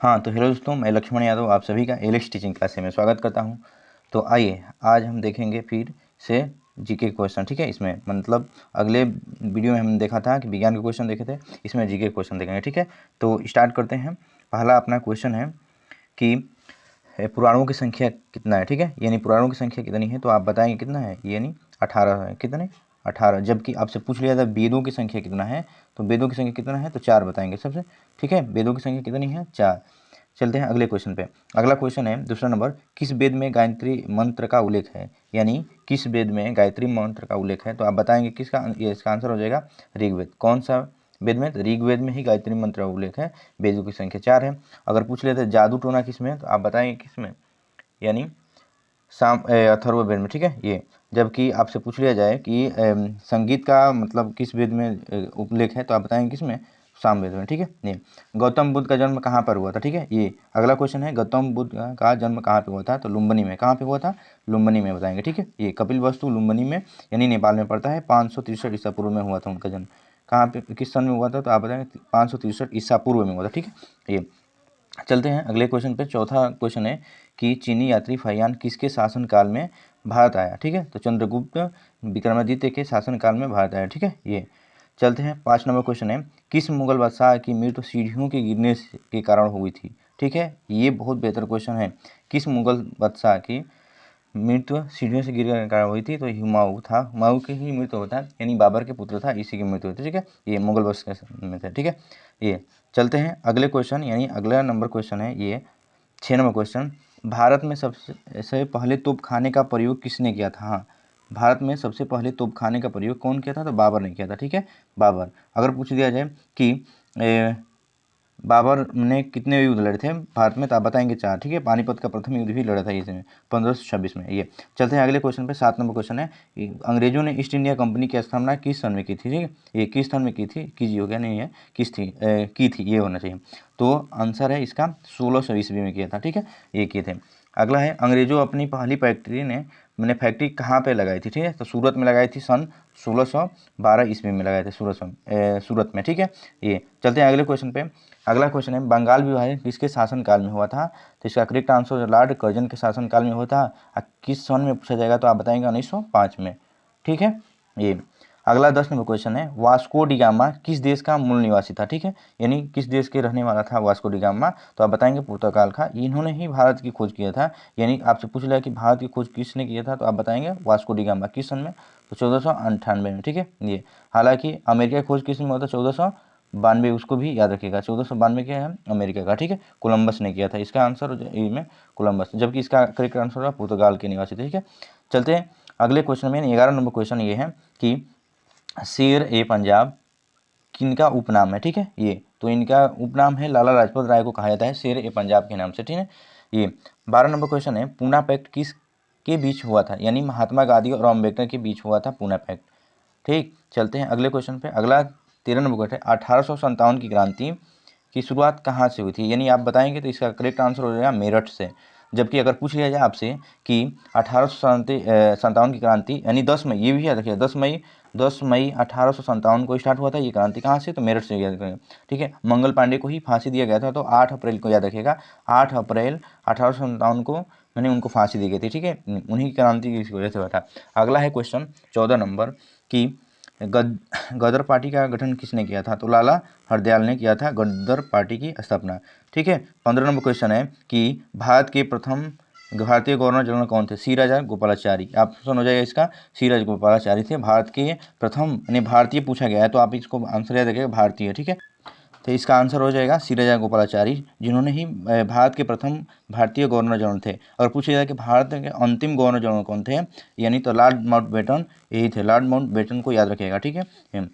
हाँ तो हेलो दोस्तों, मैं लक्ष्मण यादव आप सभी का एलिक्स टीचिंग क्लास में स्वागत करता हूँ। तो आइए आज हम देखेंगे फिर से जीके क्वेश्चन। ठीक है, इसमें मतलब अगले वीडियो में हमने देखा था कि विज्ञान के क्वेश्चन देखे थे, इसमें जीके क्वेश्चन देखेंगे। ठीक है, तो स्टार्ट करते हैं। पहला अपना क्वेश्चन है कि पुराणों की संख्या कितना है। ठीक है, यानी पुराणों की संख्या कितनी है, तो आप बताएंगे कितना है, यानी 18 है। कितने? 18। जबकि आपसे पूछ लिया था वेदों की संख्या कितना है, तो वेदों की संख्या कितना है, तो 4 बताएंगे सबसे। ठीक है, वेदों की संख्या कितनी है, 4। चलते हैं अगले क्वेश्चन पे। अगला क्वेश्चन है दूसरा नंबर, किस वेद में गायत्री मंत्र का उल्लेख है, यानी किस वेद में गायत्री मंत्र का उल्लेख है, तो आप बताएंगे किसका, ये इसका आंसर हो जाएगा ऋग्वेद। कौन सा वेद में, तो ऋग्वेद में ही गायत्री मंत्र का उल्लेख है। वेदों की संख्या 4 है। अगर पूछ लेते जादू टोना किस में, तो आप बताएंगे किस में, यानी अथर्ववेद में। ठीक है, ये जबकि आपसे पूछ लिया जाए कि संगीत का मतलब किस वेद में उल्लेख है, तो आप बताएंगे किस में, सामवेद में। ठीक है, ये गौतम बुद्ध का जन्म कहाँ पर हुआ था। ठीक है, ये अगला क्वेश्चन है, गौतम बुद्ध का जन्म कहाँ पे हुआ था, तो लुम्बिनी में। कहाँ पे हुआ था, लुम्बिनी में बताएंगे। ठीक है, ये कपिलवस्तु लुम्बिनी में यानी नेपाल में पड़ता है। 563 ईसा पूर्व में हुआ था उनका जन्म। कहाँ पे, किस सन में हुआ था, तो आप बताएंगे 563 ईसा पूर्व में हुआ था। ठीक है, ये चलते हैं अगले क्वेश्चन पे। चौथा क्वेश्चन है कि चीनी यात्री फाहियान किसके शासनकाल में भारत आया। ठीक है, तो चंद्रगुप्त विक्रमादित्य के शासनकाल में भारत आया। ठीक है, ये चलते हैं 5 नंबर क्वेश्चन है, किस मुगल बादशाह की मृत्यु सीढ़ियों के गिरने के कारण हुई थी। ठीक है, ये बहुत बेहतर क्वेश्चन है। किस मुगल बादशाह की मृत्यु सीढ़ियों से गिरने के कारण हुई थी, तो हुमायूं था। हुमायूं की ही मृत्यु होता है, यानी बाबर के पुत्र था, इसी की मृत्यु होती है। ठीक है, ये मुगल वंश में थे। ठीक है, ये चलते हैं अगले क्वेश्चन, यानी अगला नंबर क्वेश्चन है ये 6 नंबर क्वेश्चन, भारत में सबसे पहले तोप खाने का प्रयोग किसने किया था। हाँ, भारत में सबसे पहले तोप खाने का प्रयोग कौन किया था, तो बाबर ने किया था। ठीक है, बाबर। अगर पूछ दिया जाए कि बाबर ने कितने युद्ध लड़े थे भारत में, तो आप बताएंगे 4। ठीक है, पानीपत का प्रथम युद्ध भी लड़ा था इसमें 1526 में। ये चलते हैं अगले क्वेश्चन पे। 7 नंबर क्वेश्चन है, अंग्रेजों ने ईस्ट इंडिया कंपनी की स्थापना किस सन में की थी। ठीक है, ये किस सन में की थी, कीजिए हो गया, नहीं है किस थी, की थी, ये होना चाहिए। तो आंसर है इसका 1600 ईस्वी में किया था। ठीक है, ये किए थे। अगला है, अंग्रेजों अपनी पहली फैक्ट्री ने मैंने फैक्ट्री कहाँ पे लगाई थी। ठीक है, तो सूरत में लगाई थी, सन 1612 ईस्वी में लगाए थे सूरत में। ठीक है, ये चलते हैं अगले क्वेश्चन पे। अगला क्वेश्चन है, बंगाल विभाजन किसके शासनकाल में हुआ था, तो इसका करेक्ट आंसर लॉर्ड कर्जन के शासनकाल में हुआ था। किस सन में पूछा जाएगा, तो आप बताएंगे 1905 में। ठीक है, ये अगला 10 नंबर क्वेश्चन है, वास्को डी गामा किस देश का मूल निवासी था। ठीक है, यानी किस देश के रहने वाला था वास्को डी गामा, तो आप बताएंगे पुर्तगाल का। इन्होंने ही भारत की खोज किया था, यानी आपसे पूछ लिया कि भारत की खोज किसने किया था, तो आप बताएंगे वास्को डी गामा। किस सन में, तो 1498 में। ठीक है, ये हालांकि अमेरिका की खोज किस में हुआ था, 1492, उसको भी याद रखिएगा। 1492 क्या है, अमेरिका का। ठीक है, कोलंबस ने किया था। इसका आंसर में कोलंबस, जबकि इसका करेक्ट आंसर होगा पुर्तगाल के निवासी थे। ठीक है, चलते हैं अगले क्वेश्चन में। 11 नंबर क्वेश्चन ये है कि शेर ए पंजाब किनका उपनाम है। ठीक है, ये तो इनका उपनाम है, लाला लाजपत राय को कहा जाता है शेर ए पंजाब के नाम से। ठीक है, ये 12 नंबर क्वेश्चन है, पूना पैक्ट किस के बीच हुआ था, यानी महात्मा गांधी और अम्बेडकर के बीच हुआ था पूना पैक्ट। ठीक, चलते हैं अगले क्वेश्चन पे। अगला 13 नंबर क्वेश्चन है, 1857 की क्रांति की शुरुआत कहाँ से हुई थी, यानी आप बताएंगे, तो इसका करेक्ट आंसर हो जाएगा मेरठ से। जबकि अगर पूछ लिया जाए आपसे कि 1857 की क्रांति यानी 10 मई, ये भी याद रखिएगा, 10 मई 1857 को स्टार्ट हुआ था ये क्रांति, कहाँ से, तो मेरठ से याद रखिएगा। ठीक है, मंगल पांडे को ही फांसी दिया गया था, तो 8 अप्रैल को याद रखिएगा, 8 अप्रैल 1857 को मैंने उनको फांसी दी गई थी। ठीक है, उन्हीं की क्रांति की वजह से हुआ था। अगला है क्वेश्चन 14 नंबर कि गदर पार्टी का गठन किसने किया था, तो लाला हरदयाल ने किया था गदर पार्टी की स्थापना। ठीक है, 15 नंबर क्वेश्चन है कि भारत के प्रथम भारतीय गवर्नर जनरल कौन थे, सी राजा गोपालाचारी। आप सुन हो जाएगा इसका, सी राजा गोपालाचारी थे भारत के प्रथम, यानी भारतीय पूछा गया है, तो आप इसको आंसर याद रखिएगा, भारतीय। ठीक है, तो इसका आंसर हो जाएगा सी राजा गोपालाचारी, जिन्होंने ही भारत के प्रथम भारतीय गवर्नर जनरल थे। अगर पूछा जाए कि भारत के अंतिम गवर्नर जनरल कौन थे, यानी तो लॉर्ड माउंटबेटन यही थे, लॉर्ड माउंटबेटन को याद रखिएगा। ठीक है,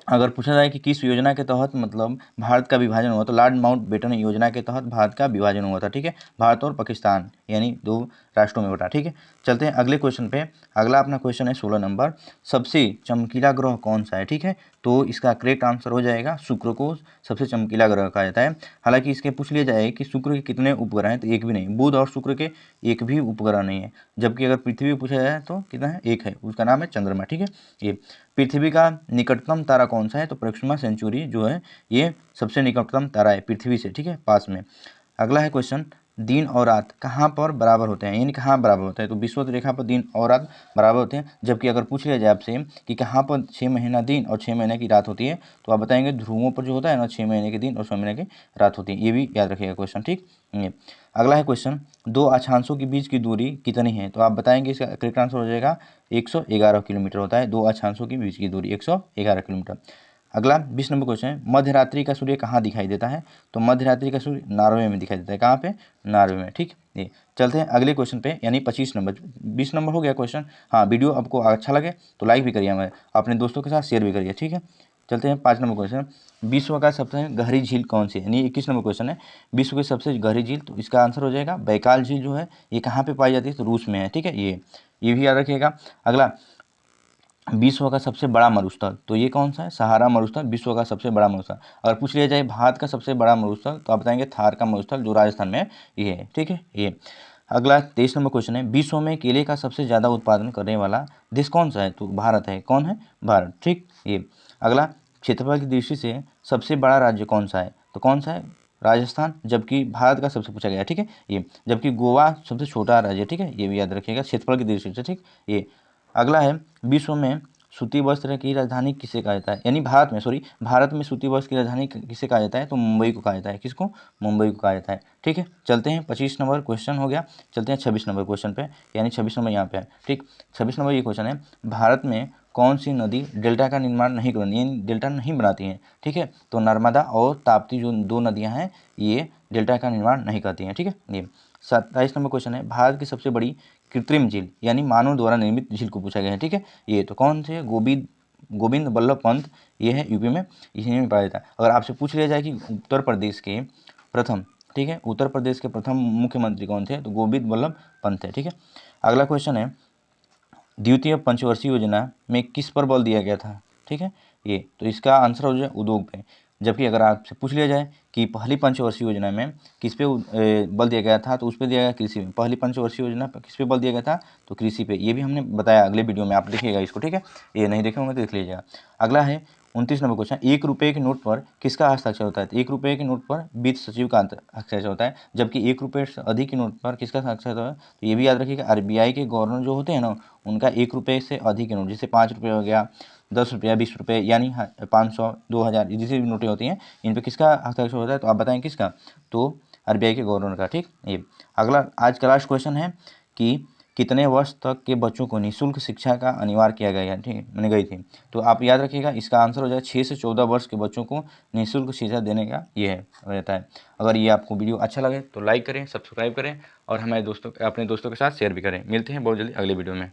अगर पूछा जाए कि किस योजना के तहत मतलब भारत का विभाजन हुआ, तो लॉर्ड माउंटबेटन योजना के तहत भारत का विभाजन हुआ था। ठीक है, भारत और पाकिस्तान यानी दो राष्ट्रों में बटा। ठीक है, चलते हैं अगले क्वेश्चन पे। अगला अपना क्वेश्चन है 16 नंबर, सबसे चमकीला ग्रह कौन सा है। ठीक है, तो इसका करेक्ट आंसर हो जाएगा शुक्र को सबसे चमकीला ग्रह कहा जाता है। हालांकि इसके पूछ लिया जाए कि शुक्र के कितने उपग्रह हैं, तो एक भी नहीं, बुध और शुक्र के एक भी उपग्रह नहीं है। जबकि अगर पृथ्वी पूछा जाए तो कितना है, एक है, उसका नाम है चंद्रमा। ठीक है, ये पृथ्वी का निकटतम तारा कौन सा है, तो प्रोक्सिमा सेंचुरी जो है ये सबसे निकटतम तारा है पृथ्वी से। ठीक है, पास में। अगला है क्वेश्चन, दिन और रात कहाँ पर बराबर होते हैं, यानी कहाँ बराबर होता है, तो विषुवत रेखा पर दिन और रात बराबर होते हैं। जबकि अगर पूछ लिया जाए आपसे कि कहाँ पर 6 महीना दिन और 6 महीने की रात होती है, तो आप बताएंगे ध्रुवों पर जो होता है ना 6 महीने के दिन और 6 महीने की रात होती है। ये भी याद रखिएगा क्वेश्चन। ठीक, अगला है क्वेश्चन, दो अक्षांशों के बीच की दूरी कितनी है, तो आप बताएंगे इसका करेक्ट आंसर हो जाएगा 111 किलोमीटर होता है दो अक्षांशों के बीच की दूरी, 111 किलोमीटर। अगला 20 नंबर क्वेश्चन है, मध्यरात्रि का सूर्य कहाँ दिखाई देता है, तो मध्यरात्रि का सूर्य नॉर्वे में दिखाई देता है। कहाँ पे, नॉर्वे में। ठीक, ये चलते हैं अगले क्वेश्चन पे, यानी 25 नंबर। 20 नंबर हो गया क्वेश्चन। हाँ, वीडियो आपको अच्छा लगे तो लाइक भी करिए, हमें अपने दोस्तों के साथ शेयर भी करिए। ठीक है, चलते हैं 5 नंबर क्वेश्चन, विश्व का सबसे गहरी झील कौन सी है, यानी 21 नंबर क्वेश्चन है, विश्व की सबसे गहरी झील, तो इसका आंसर हो जाएगा बैकाल झील जो है ये कहाँ पे पाई जाती है, तो रूस में है। ठीक है, ये भी याद रखिएगा। अगला, विश्व का सबसे बड़ा मरुस्थल, तो ये कौन सा है, सहारा मरुस्थल विश्व का सबसे बड़ा मरुस्थल। अगर पूछ लिया जाए भारत का सबसे बड़ा मरुस्थल, तो आप बताएंगे थार का मरुस्थल जो राजस्थान में ये है। ठीक है, ये। अगला 23 नंबर क्वेश्चन है, विश्व में केले का सबसे ज़्यादा उत्पादन करने वाला देश कौन सा है, तो भारत है। कौन है, भारत। ठीक, ये। अगला, क्षेत्रफल की दृष्टि से सबसे बड़ा राज्य कौन सा है, तो कौन सा है, राजस्थान। जबकि भारत का सबसे पूछा गया। ठीक है, ये। जबकि गोवा सबसे छोटा राज्य। ठीक है, ये भी याद रखिएगा क्षेत्रफल की दृष्टि से। ठीक, ये। अगला है, विश्व में सूती वस्त्र की राजधानी किसे कहा जाता है, यानी भारत में सूती वस्त्र की राजधानी किसे कहा जाता है, तो मुंबई को कहा जाता है। किसको, मुंबई को कहा जाता है। ठीक है, चलते हैं 25 नंबर क्वेश्चन हो गया। चलते हैं 26 नंबर क्वेश्चन पे, यानी 26 नंबर यहाँ पे है। ठीक, 26 नंबर ये क्वेश्चन है, भारत में कौन सी नदी डेल्टा का निर्माण नहीं करती, यानी डेल्टा नहीं बनाती हैं। ठीक है, तो नर्मदा और ताप्ती जो दो नदियाँ हैं ये डेल्टा का निर्माण नहीं करती हैं। ठीक है, ये। 27 नंबर क्वेश्चन है, भारत की सबसे बड़ी कृत्रिम झील, यानी मानव द्वारा निर्मित झील को पूछा गया है। ठीक है, ये तो कौन से, गोविंद बल्लभ पंत, ये है यूपी में, इसी में पाया जाता है। अगर आपसे पूछ लिया जाए कि उत्तर प्रदेश के प्रथम, ठीक है, उत्तर प्रदेश के प्रथम मुख्यमंत्री कौन थे, तो गोविंद बल्लभ पंत है। ठीक है, अगला क्वेश्चन है, द्वितीय पंचवर्षीय योजना में किस पर बल दिया गया था। ठीक है, ये तो इसका आंसर हो जाए उद्योग पे। जबकि अगर आपसे पूछ लिया जाए कि पहली पंचवर्षीय योजना में किस पे बल दिया गया था, तो उस पर दिया गया कृषि में। पहली पंचवर्षीय योजना पर किस पे बल दिया गया था, तो कृषि पे। ये भी हमने बताया अगले वीडियो में, आप देखिएगा इसको। ठीक है, ये नहीं देखे होंगे तो देख लीजिएगा। अगला है 29 नंबर क्वेश्चन, 1 रुपये के नोट पर किसका हस्ताक्षर होता है, तो 1 रुपये के नोट पर वित्त सचिव का हस्ताक्षर होता है। जबकि 1 रुपये से अधिक के नोट पर किसका हस्ताक्षर होता है, तो ये भी याद रखिएगा आरबीआई के गवर्नर जो होते हैं ना, उनका 1 रुपये से अधिक के नोट, जैसे 5 रुपये हो गया, 10 रुपया, 20 रुपये, यानी 500, 2000, जितनी भी नोटें होती हैं इन पर किसका हस्ताक्षर होता है, तो आप बताएं किसका, तो आरबीआई के गवर्नर का। ठीक, ये। अगला आज का लास्ट क्वेश्चन है कि कितने वर्ष तक के बच्चों को निःशुल्क शिक्षा का अनिवार्य किया गया है, ठीक मैंने गई थी, तो आप याद रखिएगा इसका आंसर हो जाए 6 से 14 वर्ष के बच्चों को निःशुल्क शिक्षा देने का ये है रहता है। अगर ये आपको वीडियो अच्छा लगे तो लाइक करें, सब्सक्राइब करें और हमारे अपने दोस्तों के साथ शेयर भी करें। मिलते हैं बहुत जल्दी अगले वीडियो में।